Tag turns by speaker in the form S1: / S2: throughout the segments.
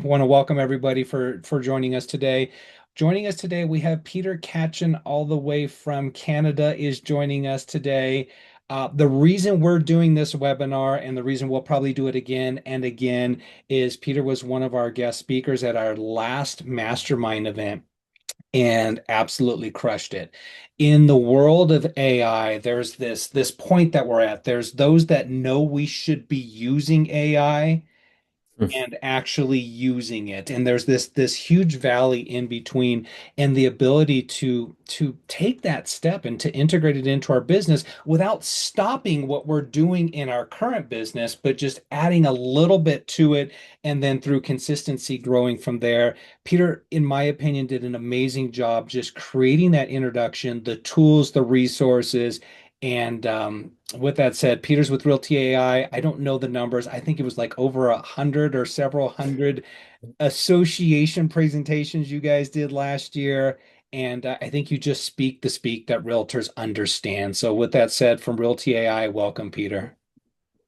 S1: I want to welcome everybody for joining us today. Joining us today, we have Peter Katchen, all the way from Canada, is joining us today. The reason we're doing this webinar and the reason we'll probably do it again and again is Peter was one of our guest speakers at our last mastermind event and absolutely crushed it. In the world of AI, there's this point that we're at. There's those that know we should be using AI and actually using it, and there's this huge valley in between, and the ability to take that step and to integrate it into our business without stopping what we're doing in our current business, but just adding a little bit to it, and then through consistency growing from there. Peter, in my opinion, did an amazing job just creating that introduction, the tools, the resources. And with that said, Peter's with Realty AI. I don't know the numbers. I think it was like over 100 or several hundred association presentations you guys did last year. And I think you just speak the speak that realtors understand. So with that said, from Realty AI, welcome, Peter.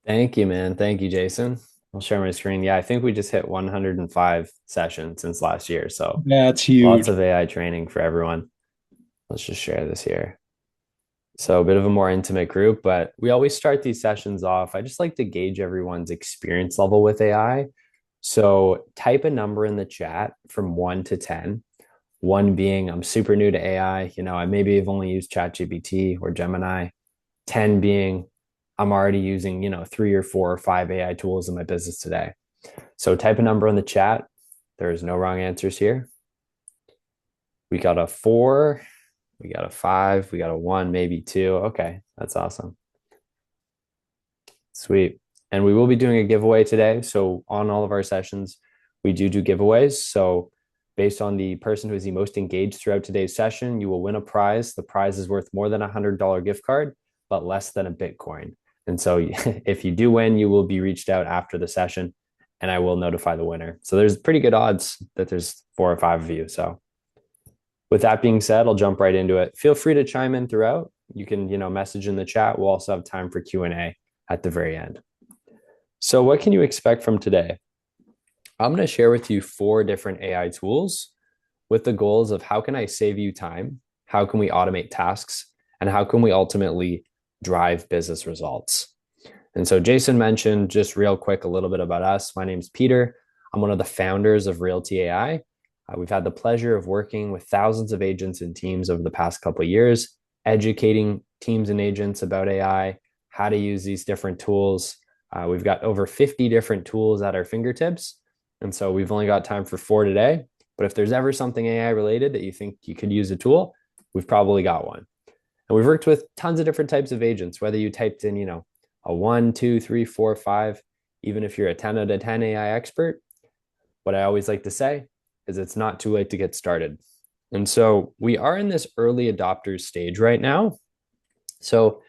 S2: Thank you, man. Thank you, Jason. I'll share my screen. Yeah, I think we just hit 105 sessions since last year. So
S1: That's
S2: lots
S1: huge.
S2: of AI training for everyone. Let's just share this here. So a bit of a more intimate group, but we always start these sessions off. I just like to gauge everyone's experience level with AI. So type a number in the chat from 1 to 10. One being I'm super new to AI. I maybe have only used ChatGPT or Gemini. 10 being I'm already using, 3 or 4 or 5 AI tools in my business today. So type a number in the chat. There's no wrong answers here. We got a 4, we got a 5, we got a 1, maybe 2. Okay, that's awesome. Sweet. And we will be doing a giveaway today. So on all of our sessions, we do giveaways. So based on the person who is the most engaged throughout today's session, you will win a prize. The prize is worth more than $100 gift card, but less than a Bitcoin. And so if you do win, you will be reached out after the session and I will notify the winner. So there's pretty good odds that there's 4 or 5 of you. So with that being said, I'll jump right into it. Feel free to chime in throughout. You can, message in the chat. We'll also have time for Q&A at the very end. So what can you expect from today? I'm going to share with you 4 different AI tools with the goals of how can I save you time? How can we automate tasks? And how can we ultimately drive business results? And so Jason mentioned just real quick a little bit about us. My name's Peter. I'm one of the founders of Realty AI. We've had the pleasure of working with thousands of agents and teams over the past couple of years, educating teams and agents about AI, how to use these different tools. We've got over 50 different tools at our fingertips. And so we've only got time for 4 today. But if there's ever something AI related that you think you could use a tool, we've probably got one. And we've worked with tons of different types of agents, whether you typed in, a 1, 2, 3, 4, 5, even if you're a 10 out of 10 AI expert, what I always like to say is it's not too late to get started. And so we are in this early adopters stage right now. So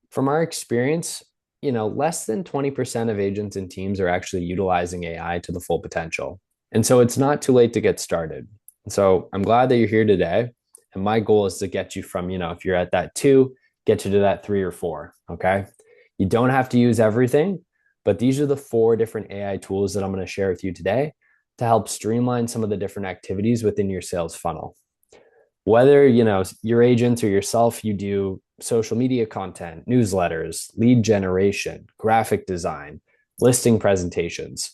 S2: from our experience, less than 20% of agents and teams are actually utilizing AI to the full potential. And so it's not too late to get started. And so I'm glad that you're here today. And my goal is to get you from, if you're at that 2, get you to that 3 or 4. Okay. You don't have to use everything, but these are the 4 different AI tools that I'm going to share with you today to help streamline some of the different activities within your sales funnel. Whether, your agents or yourself, you do social media content, newsletters, lead generation, graphic design, listing presentations,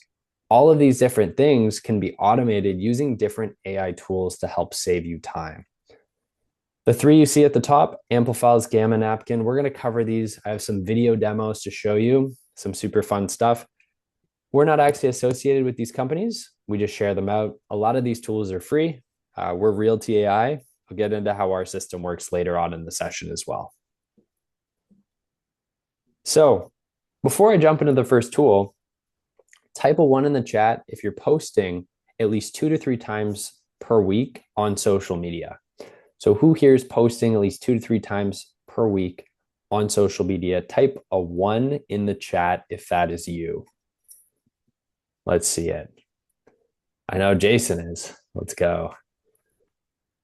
S2: all of these different things can be automated using different AI tools to help save you time. The 3 you see at the top, Amplifiles, Gamma, Napkin, we're going to cover these. I have some video demos to show you, some super fun stuff. We're not actually associated with these companies. We just share them out. A lot of these tools are free. We're Realty AI. I'll get into how our system works later on in the session as well. So before I jump into the first tool, type a 1 in the chat if you're posting at least 2 to 3 times per week on social media. So who here is posting at least 2 to 3 times per week on social media? Type a 1 in the chat if that is you. Let's see it. I know Jason is. Let's go.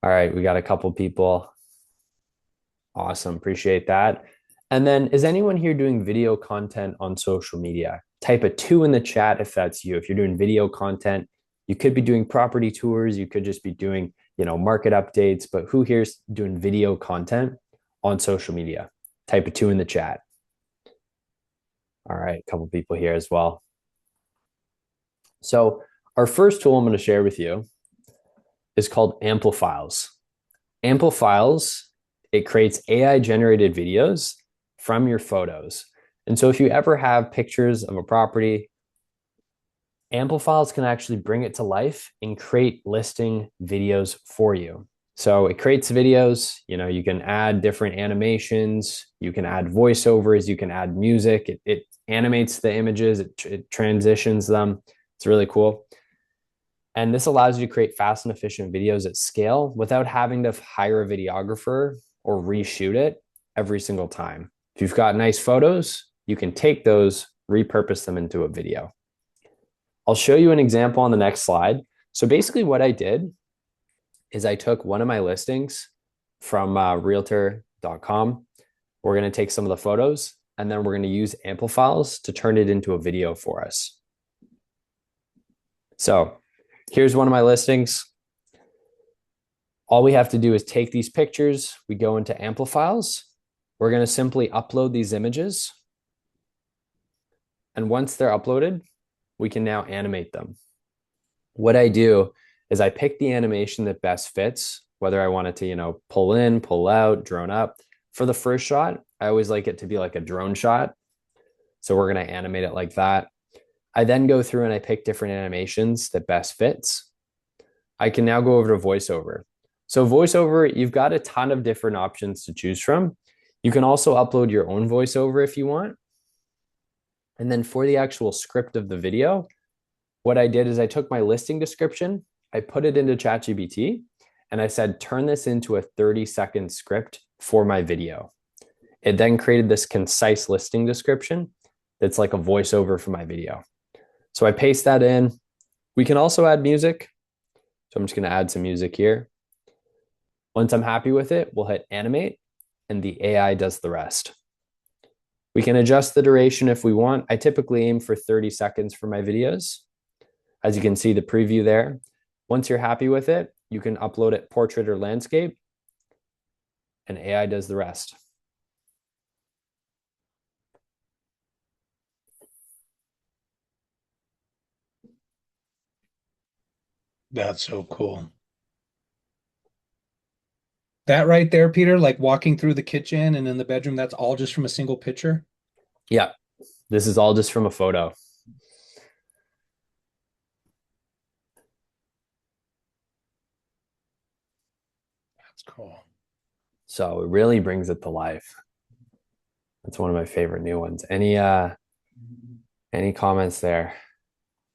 S2: All right, we got a couple people. Awesome, appreciate that. And then is anyone here doing video content on social media? Type a 2 in the chat if that's you. If you're doing video content, You could be doing property tours, you could just be doing, market updates, but who here's doing video content on social media? Type a 2 in the chat. All right, a couple people here as well. So our first tool I'm going to share with you is called Amplifiles. Amplifiles, it creates AI generated videos from your photos. And so if you ever have pictures of a property, Amplifiles can actually bring it to life and create listing videos for you. So it creates videos, you can add different animations, you can add voiceovers, you can add music. It animates the images, it transitions them. It's really cool. And this allows you to create fast and efficient videos at scale without having to hire a videographer or reshoot it every single time. If you've got nice photos, you can take those, repurpose them into a video. I'll show you an example on the next slide. So basically what I did is I took one of my listings from realtor.com. We're going to take some of the photos and then we're going to use Amplifiles to turn it into a video for us. So here's one of my listings. All we have to do is take these pictures. We go into Amplifiles. We're going to simply upload these images. And once they're uploaded, we can now animate them. What I do is I pick the animation that best fits, whether I want it to, pull in, pull out, drone up. For the first shot, I always like it to be like a drone shot. So we're going to animate it like that. I then go through and I pick different animations that best fits. I can now go over to VoiceOver. So VoiceOver, you've got a ton of different options to choose from. You can also upload your own VoiceOver if you want. And then for the actual script of the video, what I did is I took my listing description, I put it into ChatGPT, and I said, turn this into a 30-second script for my video. It then created this concise listing description that's like a voiceover for my video. So I paste that in. We can also add music. So I'm just going to add some music here. Once I'm happy with it, we'll hit animate, and the AI does the rest. We can adjust the duration if we want. I typically aim for 30 seconds for my videos. As you can see the preview there. Once you're happy with it, you can upload it portrait or landscape, and AI does the rest.
S1: That's so cool. That right there, Peter, like walking through the kitchen and in the bedroom, that's all just from a single picture?
S2: Yeah, this is all just from a photo.
S1: That's cool.
S2: So it really brings it to life. That's one of my favorite new ones. Any comments there?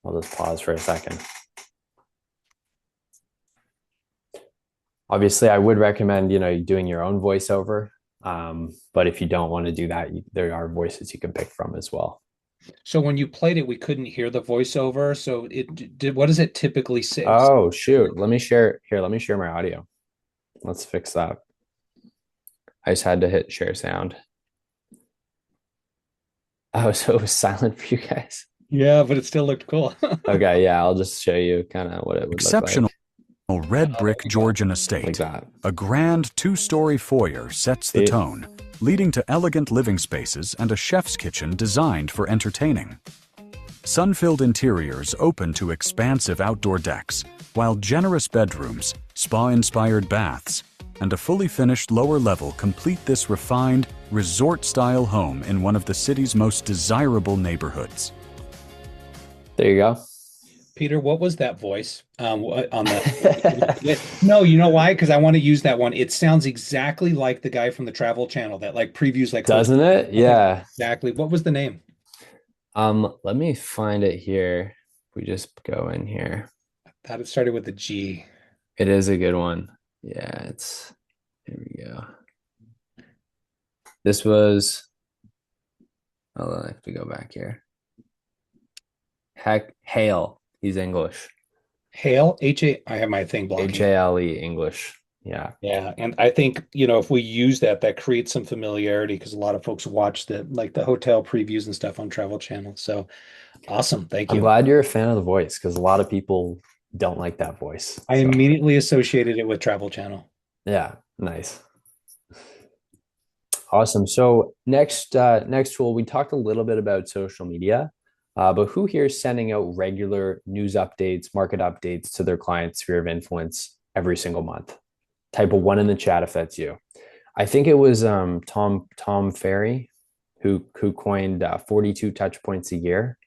S2: I'll just pause for a second. Obviously, I would recommend, doing your own voiceover. But if you don't want to do that, there are voices you can pick from as well.
S1: So when you played it, we couldn't hear the voiceover. So it did, what does it typically say?
S2: Oh, shoot. Let me share my audio. Let's fix that. I just had to hit share sound. Oh, so it was silent for you guys.
S1: Yeah, but it still looked cool.
S2: Okay, yeah, I'll just show you kind of what it would look like.
S3: Exceptional red brick Georgian estate.
S2: Like that.
S3: A grand two-story foyer sets the tone, leading to elegant living spaces and a chef's kitchen designed for entertaining. Sun-filled interiors open to expansive outdoor decks, while generous bedrooms, spa-inspired baths, and a fully finished lower level complete this refined, resort-style home in one of the city's most desirable neighborhoods.
S2: There you go.
S1: Peter, what was that voice on the? No, you know why? Because I want to use that one. It sounds exactly like the guy from the Travel Channel that like previews like.
S2: Doesn't it? Yeah.
S1: Exactly. What was the name?
S2: Let me find it here. We just go in here.
S1: I thought it started with a G.
S2: It is a good one. Yeah, here we go. This was, hold on, I have to go back here. Hale. He's English.
S1: Hale, H-A, I have my thing blocking.
S2: H-A-L-E, English. Yeah.
S1: Yeah. And I think, if we use that, that creates some familiarity because a lot of folks watch the hotel previews and stuff on Travel Channel. So awesome. Thank you.
S2: I'm glad you're a fan of the voice because a lot of people don't like that voice.
S1: I
S2: So
S1: immediately associated it with Travel Channel.
S2: yeah, nice. Awesome. So next tool, we talked a little bit about social media, but who here is sending out regular news updates, market updates to their clients' sphere of influence every single month? Type a one in the chat if that's you. I think it was Tom Ferry who coined 42 touch points a year.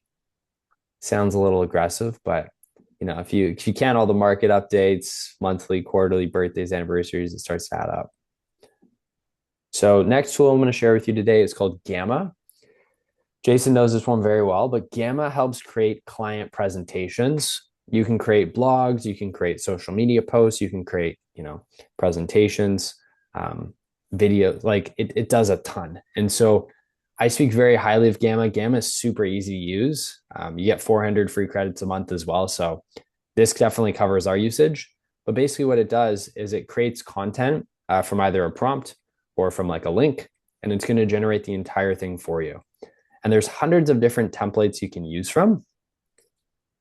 S2: Sounds a little aggressive, but if you count all the market updates, monthly, quarterly, birthdays, anniversaries, it starts to add up. So next tool I'm going to share with you today is called Gamma. Jason knows this one very well, but Gamma helps create client presentations. You can create blogs, you can create social media posts, you can create, presentations, videos, like it does a ton. And so I speak very highly of Gamma. Gamma is super easy to use. You get 400 free credits a month as well. So this definitely covers our usage. But basically what it does is it creates content from either a prompt or from like a link, and it's going to generate the entire thing for you. And there's hundreds of different templates you can use from.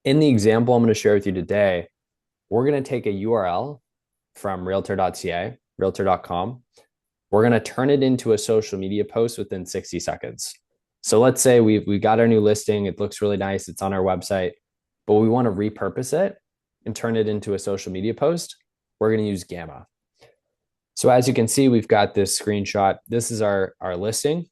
S2: In the example I'm going to share with you today, we're going to take a URL from realtor.ca, realtor.com. We're going to turn it into a social media post within 60 seconds. So let's say we got our new listing. It looks really nice. It's on our website, but we want to repurpose it and turn it into a social media post. We're going to use Gamma. So as you can see, we've got this screenshot. This is our listing.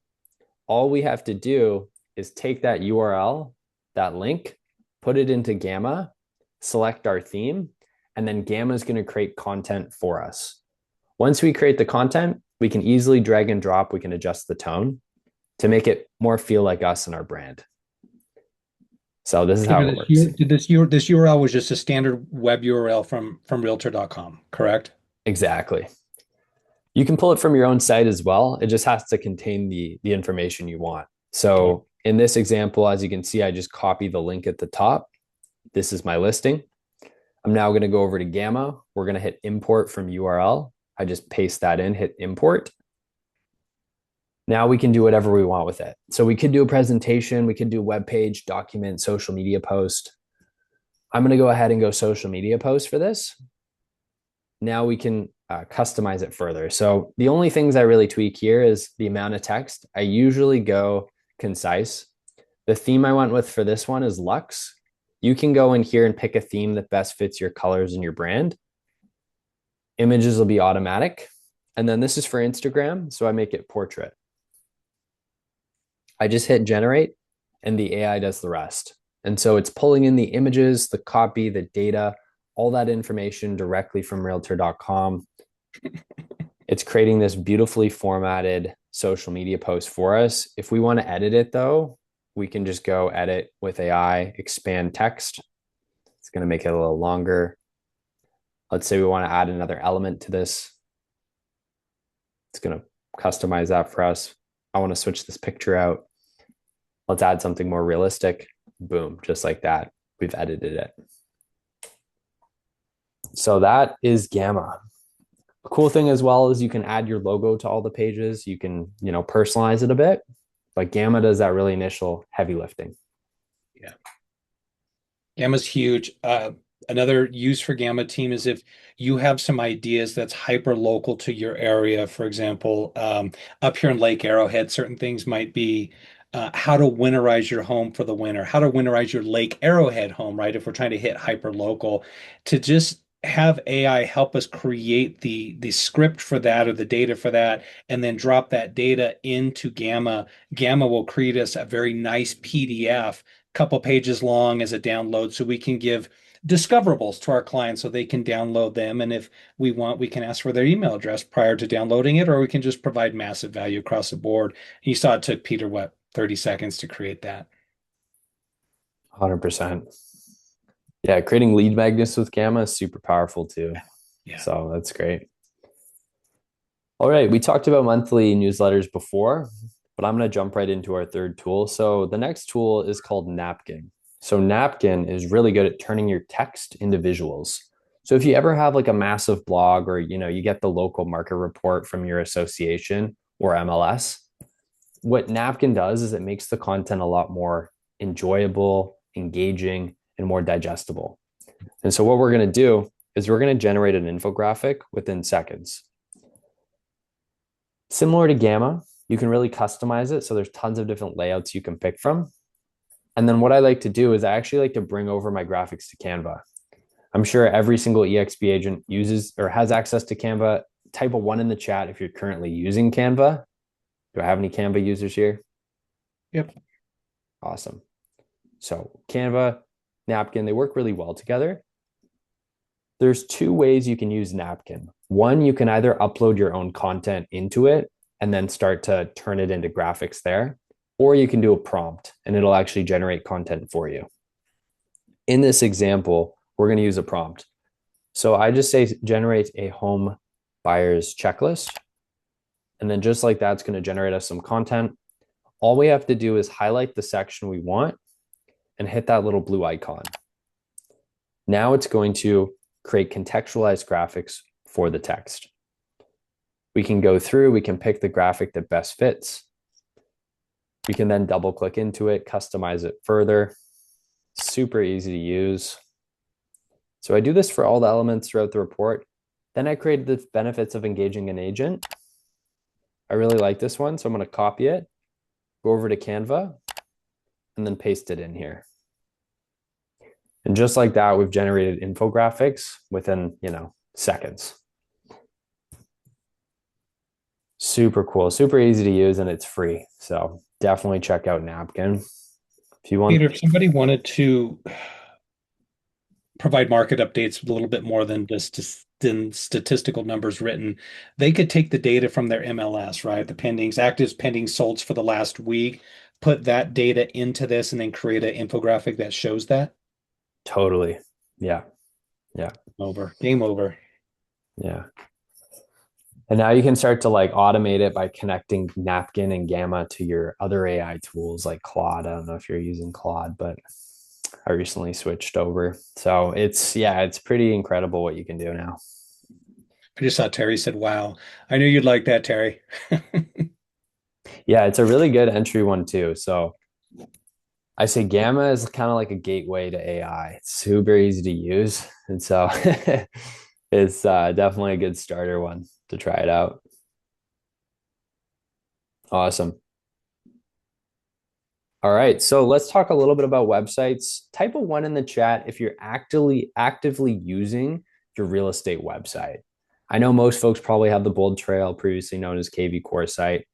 S2: All we have to do is take that URL, that link, put it into Gamma, select our theme, and then Gamma is going to create content for us. Once we create the content, we can easily drag and drop. We can adjust the tone to make it more feel like us and our brand. So this is how it works.
S1: This URL was just a standard web URL from realtor.com, correct?
S2: Exactly. You can pull it from your own site as well. It just has to contain the information you want. So in this example, as you can see, I just copy the link at the top. This is my listing. I'm now going to go over to Gamma. We're going to hit import from URL. I just paste that in, hit import. Now we can do whatever we want with it. So we could do a presentation, we could do a web page, document, social media post. I'm going to go ahead and go social media post for this. Now we can customize it further. So the only things I really tweak here is the amount of text. I usually go concise. The theme I went with for this one is Luxe. You can go in here and pick a theme that best fits your colors and your brand. Images will be automatic. And then this is for Instagram. So I make it portrait. I just hit generate and the AI does the rest. And so it's pulling in the images, the copy, the data, all that information directly from realtor.com. It's creating this beautifully formatted social media post for us. If we want to edit it though, we can just go edit with AI, expand text. It's going to make it a little longer. Let's say we want to add another element to this. It's going to customize that for us. I want to switch this picture out. Let's add something more realistic. Boom, just like that. We've edited it. So that is Gamma. The cool thing as well is you can add your logo to all the pages. You can, personalize it a bit, but Gamma does that really initial heavy lifting.
S1: Yeah. Gamma's huge. Another use for Gamma team is if you have some ideas that's hyper local to your area. For example, up here in Lake Arrowhead, certain things might be how to winterize your home for the winter, how to winterize your Lake Arrowhead home, right? If we're trying to hit hyper local, to just have AI help us create the script for that or the data for that, and then drop that data into Gamma. Gamma will create us a very nice PDF, couple pages long as a download, so we can give discoverables to our clients so they can download them. And if we want, we can ask for their email address prior to downloading it, or we can just provide massive value across the board. You saw it took Peter, 30 seconds to create that.
S2: 100%. Yeah, creating lead magnets with Gamma is super powerful too.
S1: Yeah.
S2: So that's great. All right, we talked about monthly newsletters before, but I'm going to jump right into our third tool. So the next tool is called Napkin. So Napkin is really good at turning your text into visuals. So if you ever have like a massive blog or, you get the local market report from your association or MLS, what Napkin does is it makes the content a lot more enjoyable, engaging, and more digestible. And so what we're going to do is we're going to generate an infographic within seconds. Similar to Gamma, you can really customize it. So there's tons of different layouts you can pick from. And then what I like to do is I actually like to bring over my graphics to Canva. I'm sure every single EXP agent uses or has access to Canva. Type a 1 in the chat if you're currently using Canva. Do I have any Canva users here?
S1: Yep.
S2: Awesome. So Canva, Napkin, they work really well together. There's two ways you can use Napkin. One, you can either upload your own content into it and then start to turn it into graphics there, or you can do a prompt and it'll actually generate content for you. In this example, we're going to use a prompt. So I just say generate a home buyer's checklist. And then just like that's going to generate us some content. All we have to do is highlight the section we want and hit that little blue icon. Now it's going to create contextualized graphics for the text. We can go through, we can pick the graphic that best fits. We can then double click into it, customize it further. Super easy to use. So I do this for all the elements throughout the report. Then I created the benefits of engaging an agent. I really like this one, so I'm going to copy it, go over to Canva, and then paste it in here. And just like that, we've generated infographics within, seconds. Super cool, super easy to use, and it's free. So definitely check out Napkin. If you want.
S1: Peter, if somebody wanted to provide market updates with a little bit more than just statistical numbers written, they could take the data from their MLS, right? The pendings, actives, pendings, solds for the last week, put that data into this, and then create an infographic that shows that.
S2: Totally. Yeah.
S1: Game over.
S2: Yeah. And now you can start to automate it by connecting Napkin and Gamma to your other AI tools like Claude. I don't know if you're using Claude, but I recently switched over. So it's pretty incredible what you can do now.
S1: I just saw Terry said, wow, I knew you'd like that, Terry.
S2: Yeah, it's a really good entry one too. So I say Gamma is kind of like a gateway to AI. It's super easy to use. And so it's definitely a good starter one to try it out. Awesome. All right, so let's talk a little bit about websites. Type a 1 in the chat if you're actively using your real estate website. I know most folks probably have the Bold Trail, previously known as KV Core site.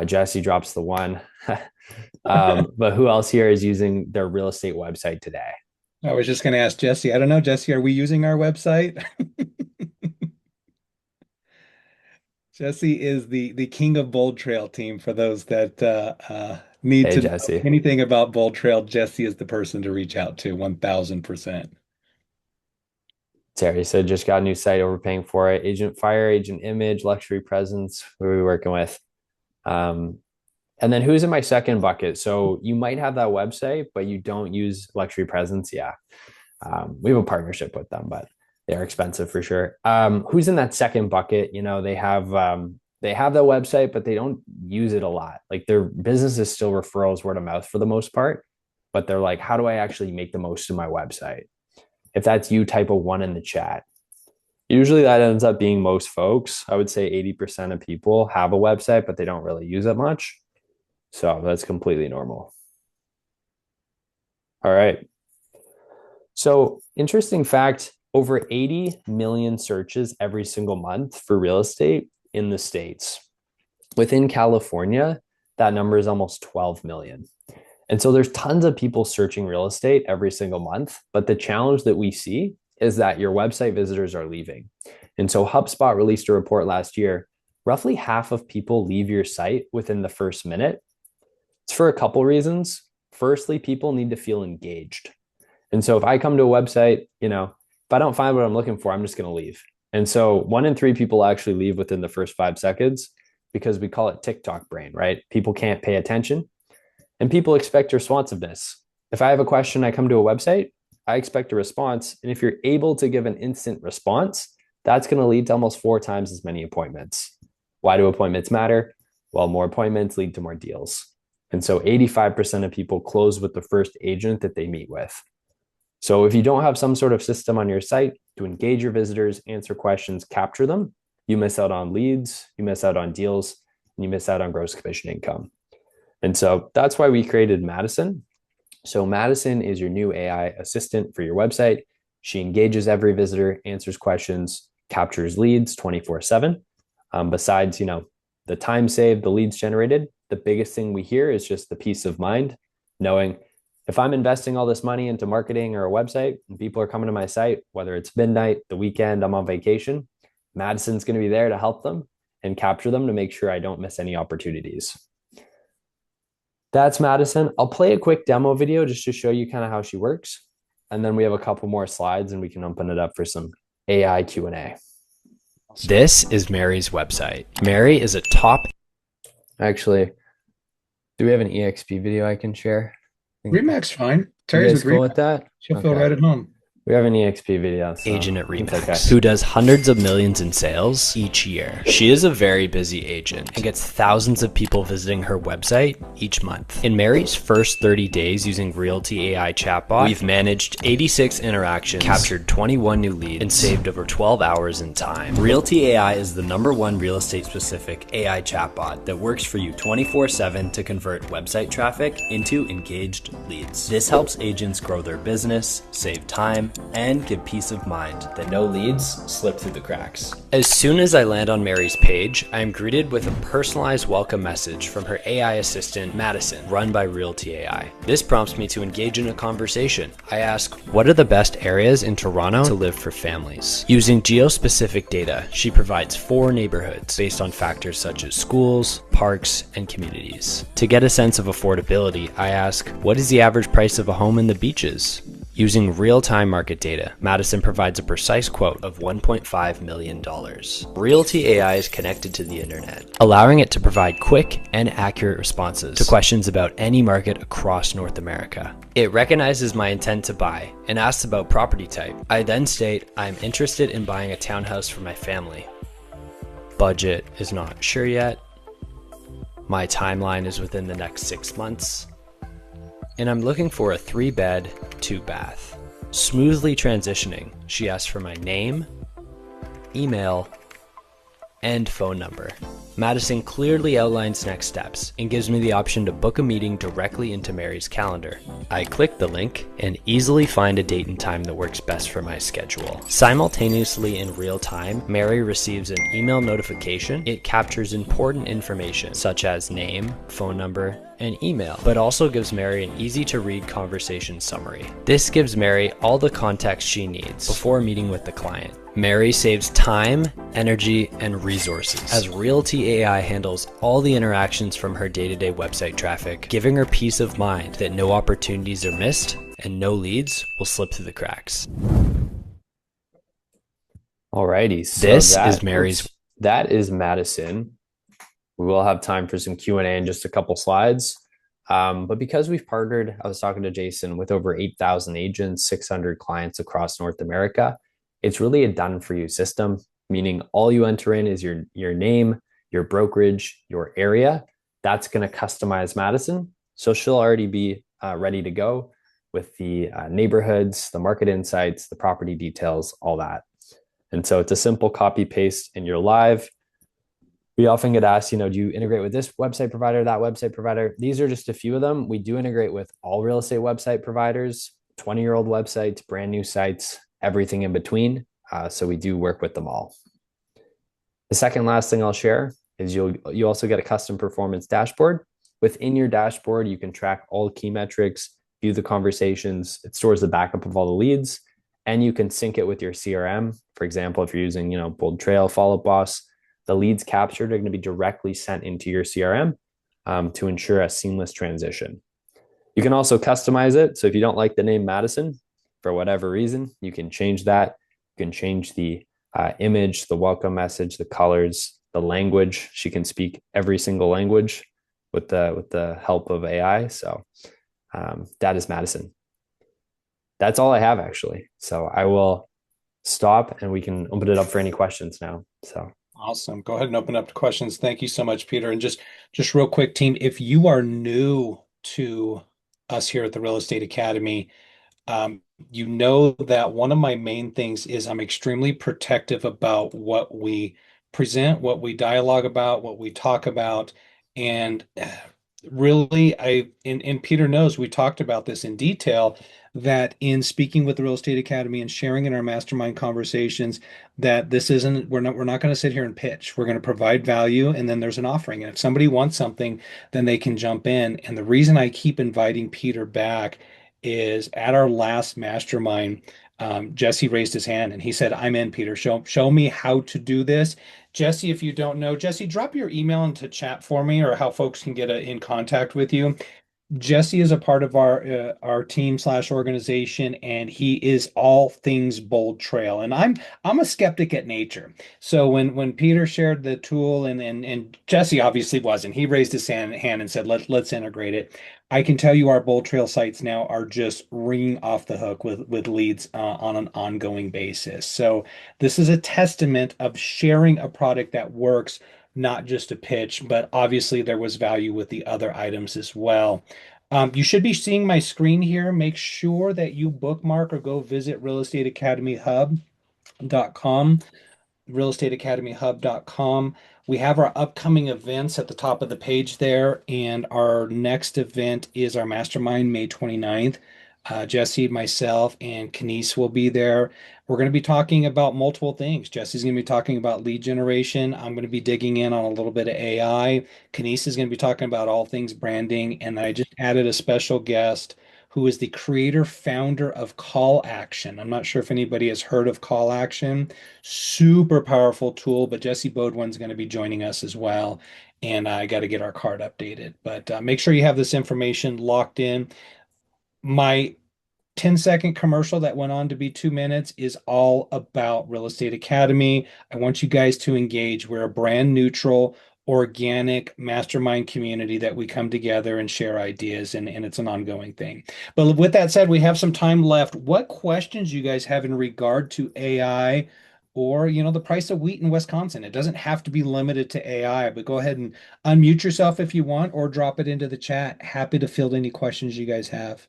S2: Jesse drops the 1. But who else here is using their real estate website today?
S1: I was just going to ask Jesse. I don't know, Jesse, are we using our website? Jesse is the king of Bold Trail team. For those that need to know anything about Bold Trail, Jesse is the person to reach out to, 1000%.
S2: Terry said, just got a new site, overpaying for it. Agent Fire, Agent Image, Luxury Presence. Who are we working with? And then who's in my second bucket? So you might have that website, but you don't use Luxury Presence. Yeah. We have a partnership with them, but they're expensive for sure. Who's in that second bucket? They have the website, but they don't use it a lot. Like their business is still referrals, word of mouth for the most part, but they're like, how do I actually make the most of my website? If that's you, type a 1 in the chat. Usually that ends up being most folks. I would say 80% of people have a website, but they don't really use it much. So that's completely normal. All right. So interesting fact, over 80 million searches every single month for real estate in the States. Within California, that number is almost 12 million. And so there's tons of people searching real estate every single month. But the challenge that we see is that your website visitors are leaving. And so HubSpot released a report last year. Roughly half of people leave your site within the first minute. It's for a couple reasons. Firstly, people need to feel engaged. And so if I come to a website, if I don't find what I'm looking for, I'm just going to leave. And so 1 in 3 people actually leave within the first 5 seconds because we call it TikTok brain, right? People can't pay attention and people expect responsiveness. If I have a question, I come to a website, I expect a response. And if you're able to give an instant response, that's going to lead to almost 4 times as many appointments. Why do appointments matter? Well, more appointments lead to more deals. And so 85% of people close with the first agent that they meet with. So if you don't have some sort of system on your site to engage your visitors, answer questions, capture them, you miss out on leads, you miss out on deals, and you miss out on gross commission income. And so that's why we created Madison. So Madison is your new AI assistant for your website. She engages every visitor, answers questions, captures leads 24/7. Besides, the time saved, the leads generated, the biggest thing we hear is just the peace of mind, knowing if I'm investing all this money into marketing or a website and people are coming to my site, whether it's midnight, the weekend, I'm on vacation, Madison's going to be there to help them and capture them to make sure I don't miss any opportunities. That's Madison. I'll play a quick demo video just to show you kind of how she works. And then we have a couple more slides and we can open it up for some AI Q&A.
S4: This is Mary's website. Mary is a top.
S2: Actually, do we have an EXP video I can share?
S1: Remax fine.
S2: Terry's cool with that?
S1: She'll feel right at home.
S2: We have an EXP video. So
S4: agent at Remax who does hundreds of millions in sales each year. She is a very busy agent and gets thousands of people visiting her website each month. In Mary's first 30 days using Realty AI chatbot, we've managed 86 interactions, captured 21 new leads, and saved over 12 hours in time. Realty AI is the #1 real estate specific AI chatbot that works for you 24/7 to convert website traffic into engaged leads. This helps agents grow their business, save time, and give peace of mind that no leads slip through the cracks. As soon as I land on Mary's page, I am greeted with a personalized welcome message from her AI assistant, Madison, run by Realty AI. This prompts me to engage in a conversation. I ask, what are the best areas in Toronto to live for families? Using geo-specific data, she provides 4 neighborhoods based on factors such as schools, parks, and communities. To get a sense of affordability, I ask, what is the average price of a home in the beaches? Using real-time market data, Madison provides a precise quote of $1.5 million. Realty AI is connected to the internet, allowing it to provide quick and accurate responses to questions about any market across North America. It recognizes my intent to buy and asks about property type. I then state I'm interested in buying a townhouse for my family. Budget is not sure yet. My timeline is within the next 6 months. And I'm looking for a 3-bed, 2-bath. Smoothly transitioning, she asks for my name, email, and phone number. Madison clearly outlines next steps and gives me the option to book a meeting directly into Mary's calendar. I click the link and easily find a date and time that works best for my schedule. Simultaneously in real time, Mary receives an email notification. It captures important information such as name, phone number, and email, but also gives Mary an easy to read conversation summary. This gives Mary all the context she needs before meeting with the client. Mary saves time, energy, and resources as Realty AI handles all the interactions from her day-to-day website traffic, giving her peace of mind that no opportunities are missed and no leads will slip through the cracks.
S2: Alrighty, so
S4: this is Mary's.
S2: That is Madison. We will have time for some Q&A in just a couple slides. But because we've partnered, I was talking to Jason, with over 8,000 agents, 600 clients across North America, it's really a done-for-you system, meaning all you enter in is your name, your brokerage, your area. That's going to customize Madison. So she'll already be ready to go with the neighborhoods, the market insights, the property details, all that. And so it's a simple copy paste and you're live. We often get asked, do you integrate with this website provider, that website provider? These are just a few of them. We do integrate with all real estate website providers, 20-year-old websites, brand new sites, everything in between. So we do work with them all. The second last thing I'll share is you also get a custom performance dashboard. Within your dashboard, you can track all key metrics, view the conversations. It stores the backup of all the leads, and you can sync it with your CRM. For example, if you're using, Bold Trail, Follow Boss, the leads captured are going to be directly sent into your CRM to ensure a seamless transition. You can also customize it. So if you don't like the name Madison, for whatever reason, you can change that. You can change the image, the welcome message, the colors, the language. She can speak every single language with the help of AI. So that is Madison. That's all I have, actually. So I will stop and we can open it up for any questions now. So
S1: awesome. Go ahead and open up to questions. Thank you so much, Peter. And just real quick, team, if you are new to us here at the Real Estate Academy, you know that one of my main things is I'm extremely protective about what we present, what we dialogue about, what we talk about. And really, and Peter knows we talked about this in detail, that in speaking with the Real Estate Academy and sharing in our mastermind conversations, that this isn't, we're not going to sit here and pitch. We're going to provide value, and then there's an offering. And if somebody wants something, then they can jump in. And the reason I keep inviting Peter back is at our last mastermind, Jesse raised his hand and he said, "I'm in, Peter. Show me how to do this." Jesse, if you don't know, Jesse, drop your email into chat for me, or how folks can get in contact with you. Jesse is a part of our team slash organization, and he is all things Bold Trail. And I'm a skeptic at nature. So when Peter shared the tool, and Jesse obviously wasn't, he raised his hand and said, let's integrate it. I can tell you our Bold Trail sites now are just ringing off the hook with leads on an ongoing basis. So this is a testament of sharing a product that works, not just a pitch, but obviously there was value with the other items as well. You should be seeing my screen here. Make sure that you bookmark or go visit realestateacademyhub.com, realestateacademyhub.com. We have our upcoming events at the top of the page there, and our next event is our mastermind May 29th. Jesse, myself, and Kenise will be there. We're going to be talking about multiple things. Jesse's going to be talking about lead generation. I'm going to be digging in on a little bit of AI. Kenise is going to be talking about all things branding. And I just added a special guest who is the creator founder of Call Action. I'm not sure if anybody has heard of Call Action. Super powerful tool, but Jesse Bodwin's going to be joining us as well. And I got to get our card updated. But make sure you have this information locked in. My 10-second commercial that went on to be 2 minutes is all about Real Estate Academy. I want you guys to engage. We're a brand neutral, organic mastermind community that we come together and share ideas, and it's an ongoing thing. But with that said, we have some time left. What questions you guys have in regard to AI, or the price of wheat in Wisconsin? It doesn't have to be limited to AI, but go ahead and unmute yourself if you want, or drop it into the chat. Happy to field any questions you guys have.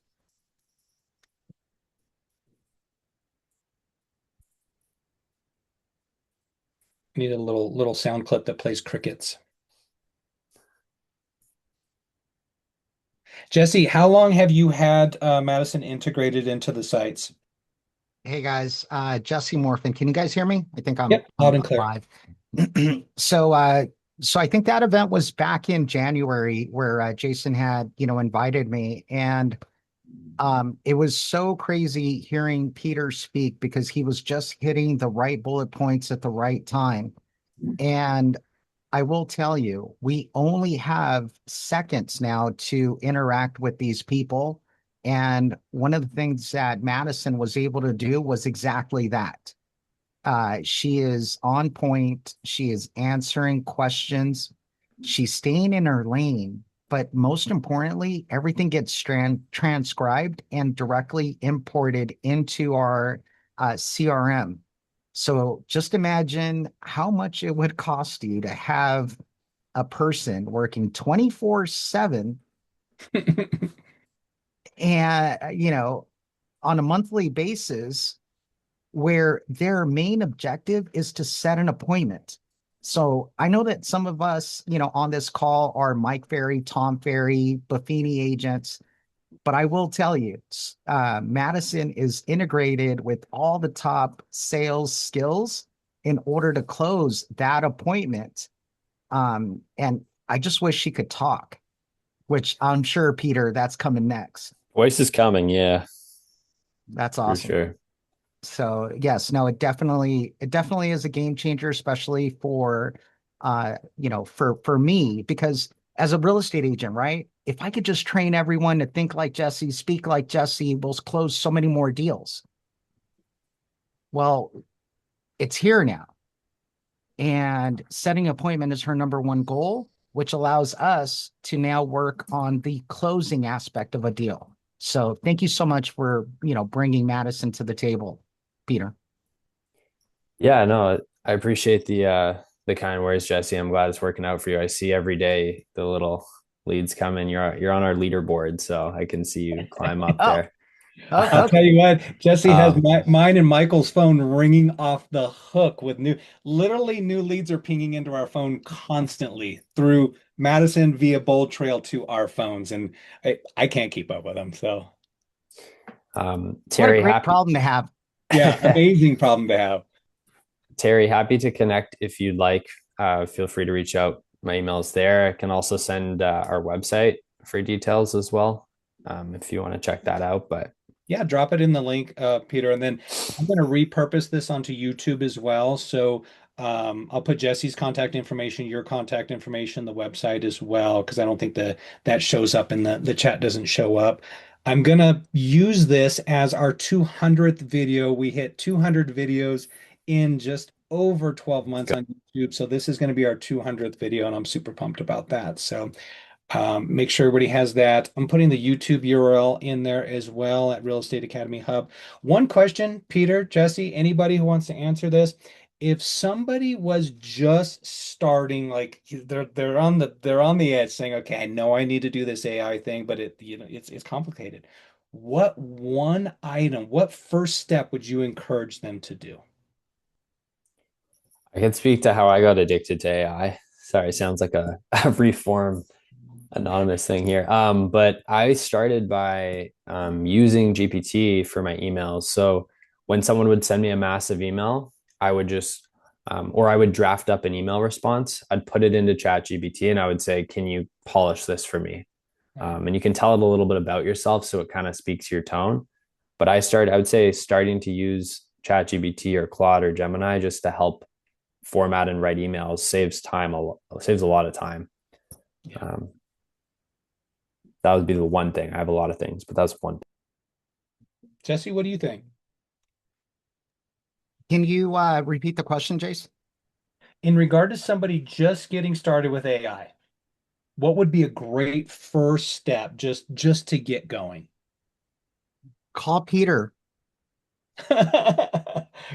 S1: Need a little sound clip that plays crickets. Jesse, how long have you had Madison integrated into the sites?
S5: Hey guys, Jesse Morphin. Can you guys hear me? I think I'm,
S1: Yep, loud
S5: I'm
S1: and clear.
S5: live. So I think that event was back in January where Jason had, invited me, and it was so crazy hearing Peter speak because he was just hitting the right bullet points at the right time. And I will tell you, we only have seconds now to interact with these people. And one of the things that Madison was able to do was exactly that. She is on point. She is answering questions. She's staying in her lane. But most importantly, everything gets transcribed and directly imported into our CRM. So just imagine how much it would cost you to have a person working 24/7 and, on a monthly basis where their main objective is to set an appointment. So I know that some of us, on this call are Mike Ferry, Tom Ferry, Buffini agents, but I will tell you, Madison is integrated with all the top sales skills in order to close that appointment. And I just wish she could talk, which I'm sure, Peter, that's coming next.
S2: Voice is coming, yeah,
S5: That's
S2: for
S5: awesome.
S2: sure.
S5: So yes, no, it definitely is a game changer, especially for for me, because as a real estate agent, right? If I could just train everyone to think like Jesse, speak like Jesse, we'll close so many more deals. Well, it's here now. And setting appointment is her number one goal, which allows us to now work on the closing aspect of a deal. So thank you so much for, bringing Madison to the table, Peter.
S2: Yeah, no, I appreciate the kind words, Jesse. I'm glad it's working out for you. I see every day the little leads coming. You're on our leaderboard, so I can see you climb up
S5: Oh,
S2: there.
S1: I'll tell
S5: Okay.
S1: you what, Jesse has
S2: Um,
S1: mine and Michael's phone ringing off the hook with literally new leads are pinging into our phone constantly through Madison via Bold Trail to our phones, and I can't keep up with them. So
S5: What a
S2: Terry,
S5: great
S2: happy.
S5: problem to have.
S1: yeah, amazing problem to have.
S2: Terry, happy to connect if you'd like. Feel free to reach out. My email is there. I can also send our website for details as well, if you want to check that out. But
S1: Yeah, drop it in the link, Peter, and then I'm going to repurpose this onto YouTube as well. So I'll put Jesse's contact information, your contact information, the website as well, because I don't think that shows up in the chat doesn't show up. I'm going to use this as our 200th video. We hit 200 videos in just over 12 months on YouTube. So this is going to be our 200th video, and I'm super pumped about that. So make sure everybody has that. I'm putting the YouTube URL in there as well at Real Estate Academy Hub. One question, Peter, Jesse, anybody who wants to answer this. If somebody was just starting, like they're on the edge saying, okay, I know I need to do this AI thing, but it's complicated. What one item, what first step would you encourage them to do?
S2: I can speak to how I got addicted to AI. Sorry, sounds like a reform anonymous thing here. But I started by using GPT for my emails. So when someone would send me a massive email, I would just, or I would draft up an email response. I'd put it into Chat GPT and I would say, can you polish this for me? And you can tell it a little bit about yourself. So it kind of speaks your tone. But I would say starting to use Chat GPT or Claude or Gemini just to help format and write emails saves a lot of time.
S1: Yeah.
S2: Um, that would be the one thing. I have a lot of things, but that's one thing.
S1: Jesse, what do you think?
S5: Can you repeat the question, Jace?
S1: In regard to somebody just getting started with AI, what would be a great first step just to get going?
S5: Call Peter.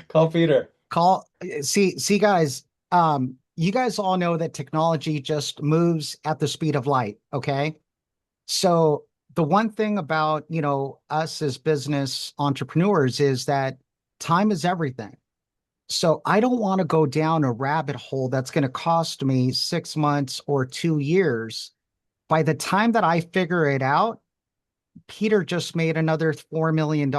S1: Call Peter.
S5: See, guys, you guys all know that technology just moves at the speed of light, okay? So the one thing about, us as business entrepreneurs is that time is everything. So I don't want to go down a rabbit hole that's going to cost me 6 months or 2 years. By the time that I figure it out, Peter just made another $4 million.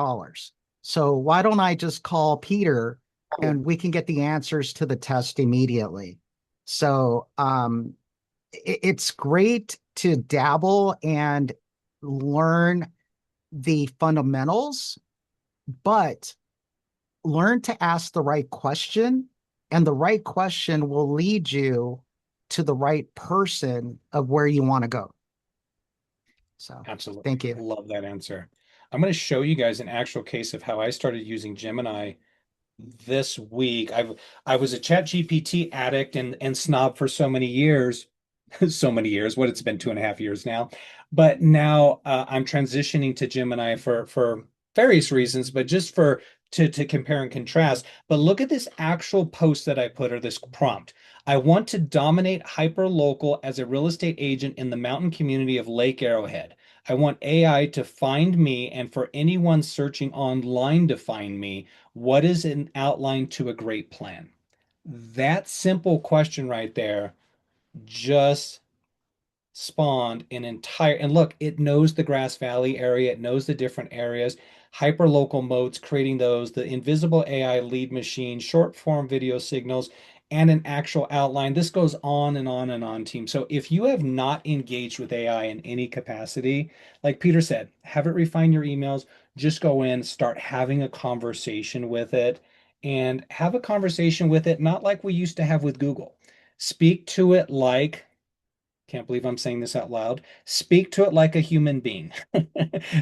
S5: So why don't I just call Peter and we can get the answers to the test immediately? So it's great to dabble and learn the fundamentals, but learn to ask the right question, and the right question will lead you to the right person of where you want to go. So thank
S1: Absolutely.
S5: you.
S1: Love that answer. I'm going to show you guys an actual case of how I started using Gemini this week. I was a Chat GPT addict and snob for so many years, so many years. What it's been 2.5 years now, but now I'm transitioning to Gemini for various reasons, but just for to compare and contrast. But look at this actual post that I put or this prompt. I want to dominate hyperlocal as a real estate agent in the mountain community of Lake Arrowhead. I want AI to find me and for anyone searching online to find me. What is an outline to a great plan? That simple question right there just spawned an entire, and look, it knows the Grass Valley area, it knows the different areas, hyperlocal modes, creating those, the invisible AI lead machine, short form video signals, and an actual outline. This goes on and on and on, team. So if you have not engaged with AI in any capacity, like Peter said, have it refine your emails, just go in, start having a conversation with it, and have a conversation with it, not like we used to have with Google. Speak to it like, can't believe I'm saying this out loud. Speak to it like a human being.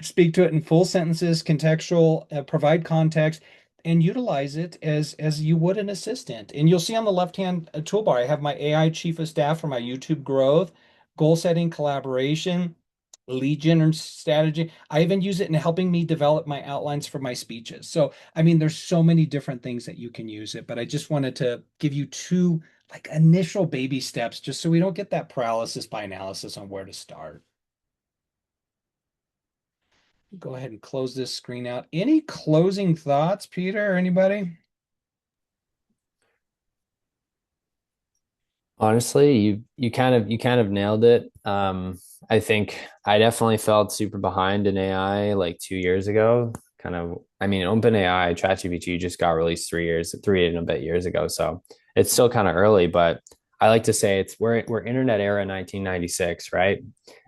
S1: Speak to it in full sentences, contextual, provide context, and utilize it as you would an assistant. And you'll see on the left-hand toolbar, I have my AI chief of staff for my YouTube growth, goal setting, collaboration, lead gen strategy. I even use it in helping me develop my outlines for my speeches. So, I mean, there's so many different things that you can use it, but I just wanted to give you two like initial baby steps just so we don't get that paralysis by analysis on where to start. go ahead and close this screen out. Any closing thoughts, Peter, or anybody?
S2: Honestly, you kind of nailed it. I think I definitely felt super behind in AI like 2 years ago. I mean, OpenAI, ChatGPT just got released 3 and a bit years ago. So it's still kind of early, but I like to say we're internet era 1996, right?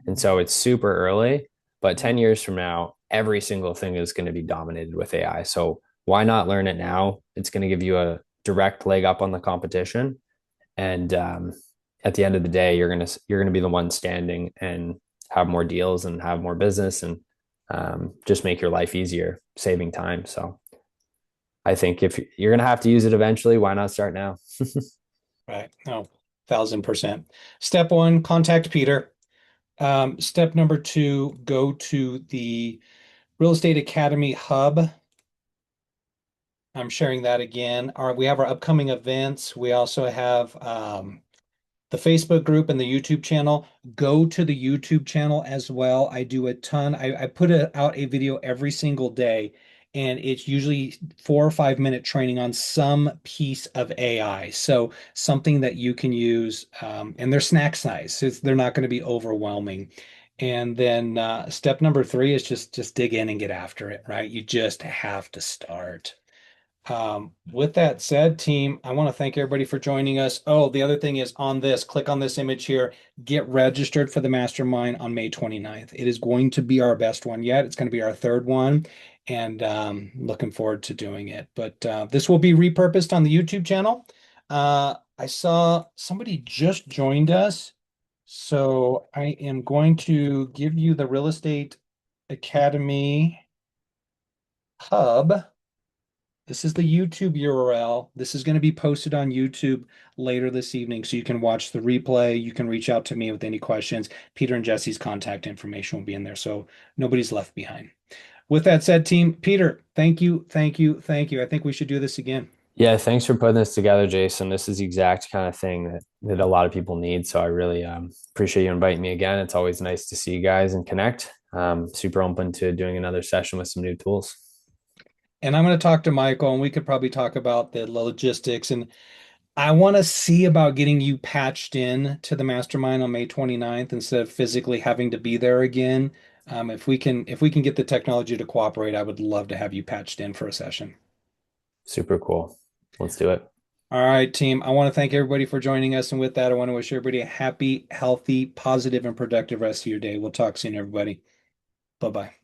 S2: And so it's super early, but 10 years from now, every single thing is going to be dominated with AI. So why not learn it now? It's going to give you a direct leg up on the competition. And at the end of the day, you're gonna be the one standing and have more deals and have more business and just make your life easier, saving time. So I think if you're gonna have to use it eventually, why not start now?
S1: Right. No, 1000%. Step one, contact Peter. Step number two, go to the Real Estate Academy hub. I'm sharing that again. We have our upcoming events. We also have the Facebook group and the YouTube channel. Go to the YouTube channel as well. I do a ton. I put out a video every single day, and it's usually 4 or 5 minute training on some piece of AI. So something that you can use, and they're snack size, so they're not going to be overwhelming. And then step number three is just dig in and get after it, right? You just have to start. With that said, team, I want to thank everybody for joining us. Oh, the other thing is on this, click on this image here, get registered for the mastermind on May 29th. It is going to be our best one yet. It's going to be our third one, and looking forward to doing it. But this will be repurposed on the YouTube channel. I saw somebody just joined us, so I am going to give you the Real Estate Academy hub. This is the YouTube URL. This is going to be posted on YouTube later this evening, so you can watch the replay. You can reach out to me with any questions. Peter and Jesse's contact information will be in there, so nobody's left behind. With that said, team, Peter, thank you, thank you, thank you. I think we should do this again.
S2: Yeah, thanks for putting this together, Jason. This is the exact kind of thing that a lot of people need. So I really appreciate you inviting me again. It's always nice to see you guys and connect. Super open to doing another session with some new tools.
S1: And I'm going to talk to Michael, and we could probably talk about the logistics. And I want to see about getting you patched in to the mastermind on May 29th instead of physically having to be there again. If we can get the technology to cooperate, I would love to have you patched in for a session.
S2: Super cool. Let's do it.
S1: All right, team. I want to thank everybody for joining us. And with that, I want to wish everybody a happy, healthy, positive, and productive rest of your day. We'll talk soon, everybody. Bye-bye.